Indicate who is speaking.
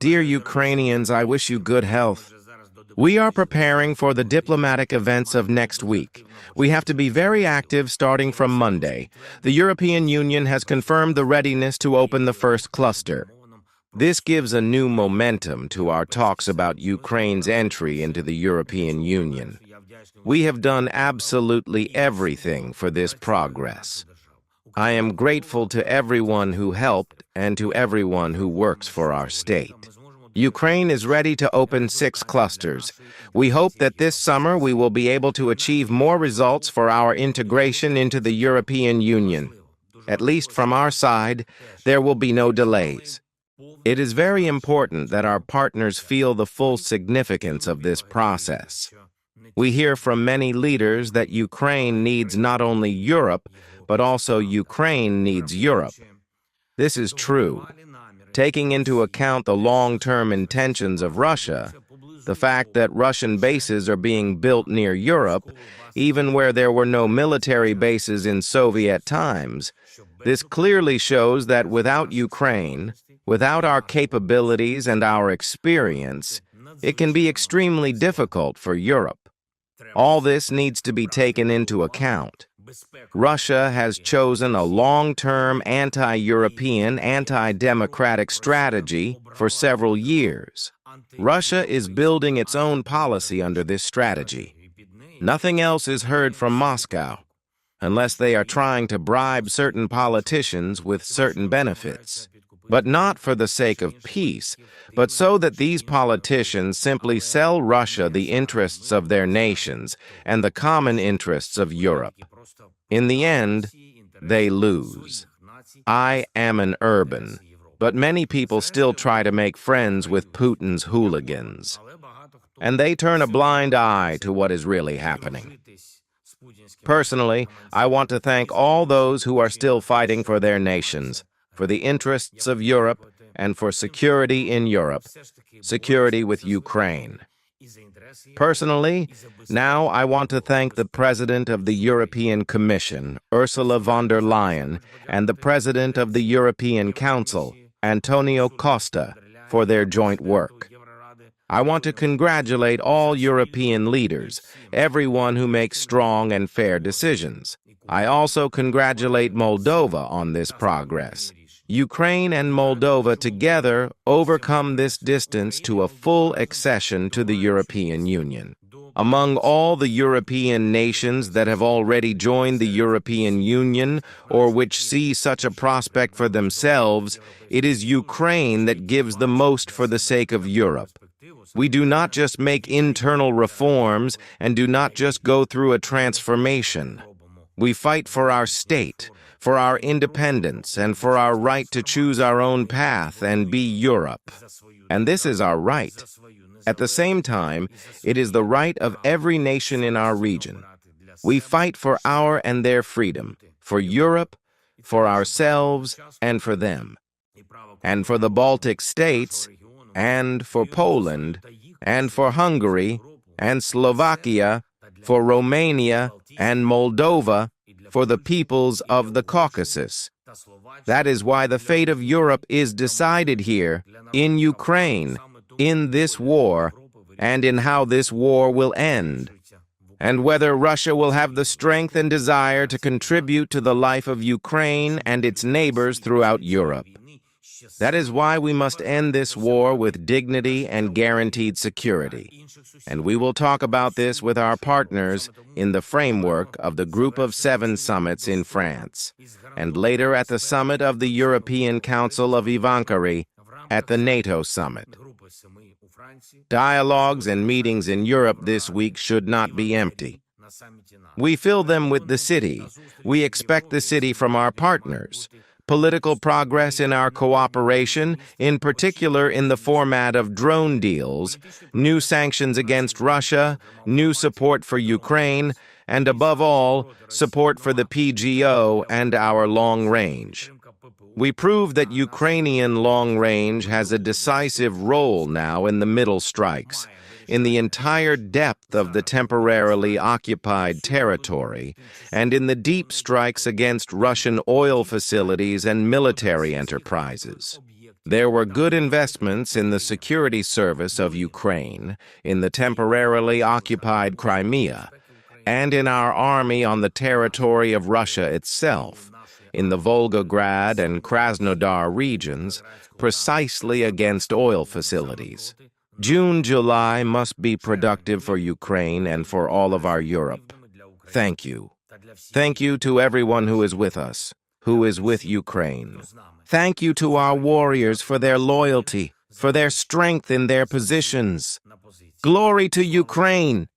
Speaker 1: Dear Ukrainians, I wish you good health. We are preparing for the diplomatic events of next week. We have to be very active starting from Monday. The European Union has confirmed the readiness to open the first cluster. This gives a new momentum to our talks about Ukraine's entry into the European Union. We have done absolutely everything for this progress. I am grateful to everyone who helped and to everyone who works for our state. Ukraine is ready to open 6 clusters. We hope that this summer we will be able to achieve more results for our integration into the European Union. At least from our side, there will be no delays. It is very important that our partners feel the full significance of this process. We hear from many leaders that Ukraine needs not only Europe, but also Ukraine needs Europe. This is true. Taking into account the long-term intentions of Russia, the fact that Russian bases are being built near Europe, even where there were no military bases in Soviet times, this clearly shows that without Ukraine, without our capabilities and our experience, it can be extremely difficult for Europe. All this needs to be taken into account. Russia has chosen a long-term anti-European, anti-democratic strategy for several years. Russia is building its own policy under this strategy. Nothing else is heard from Moscow, unless they are trying to bribe certain politicians with certain benefits. But not for the sake of peace, but so that these politicians simply sell Russia the interests of their nations and the common interests of Europe. In the end, they lose. I am an urban, but many people still try to make friends with Putin's hooligans. And they turn a blind eye to what is really happening. Personally, I want to thank all those who are still fighting for their nations, for the interests of Europe, and for security in Europe, security with Ukraine. Personally, now I want to thank the President of the European Commission, Ursula von der Leyen, and the President of the European Council, Antonio Costa, for their joint work. I want to congratulate all European leaders, everyone who makes strong and fair decisions. I also congratulate Moldova on this progress. Ukraine and Moldova together overcome this distance to a full accession to the European Union. Among all the European nations that have already joined the European Union or which see such a prospect for themselves, it is Ukraine that gives the most for the sake of Europe. We do not just make internal reforms and do not just go through a transformation. We fight for our state, for our independence, and for our right to choose our own path and be Europe. And this is our right. At the same time, it is the right of every nation in our region. We fight for our and their freedom, for Europe, for ourselves, and for them. And for the Baltic states, and for Poland, and for Hungary, and Slovakia, for Romania, and Moldova, for the peoples of the Caucasus. That is why the fate of Europe is decided here, in Ukraine, in this war, and in how this war will end, and whether Russia will have the strength and desire to contribute to the life of Ukraine and its neighbors throughout Europe. That is why we must end this war with dignity and guaranteed security. And we will talk about this with our partners in the framework of the Group of 7 summits in France, and later at the summit of the European Council of Ankara at the NATO summit. Dialogues and meetings in Europe this week should not be empty. We fill them with the city. We expect the city from our partners. Political progress in our cooperation, in particular in the format of drone deals, new sanctions against Russia, new support for Ukraine, and above all, support for the PGO and our long range. We prove that Ukrainian long range has a decisive role now in the middle strikes, in the entire depth of the temporarily occupied territory, and in the deep strikes against Russian oil facilities and military enterprises. There were good investments in the security service of Ukraine, in the temporarily occupied Crimea, and in our army on the territory of Russia itself, in the Volgograd and Krasnodar regions, precisely against oil facilities. June-July must be productive for Ukraine and for all of our Europe. Thank you. Thank you to everyone who is with us, who is with Ukraine. Thank you to our warriors for their loyalty, for their strength in their positions. Glory to Ukraine!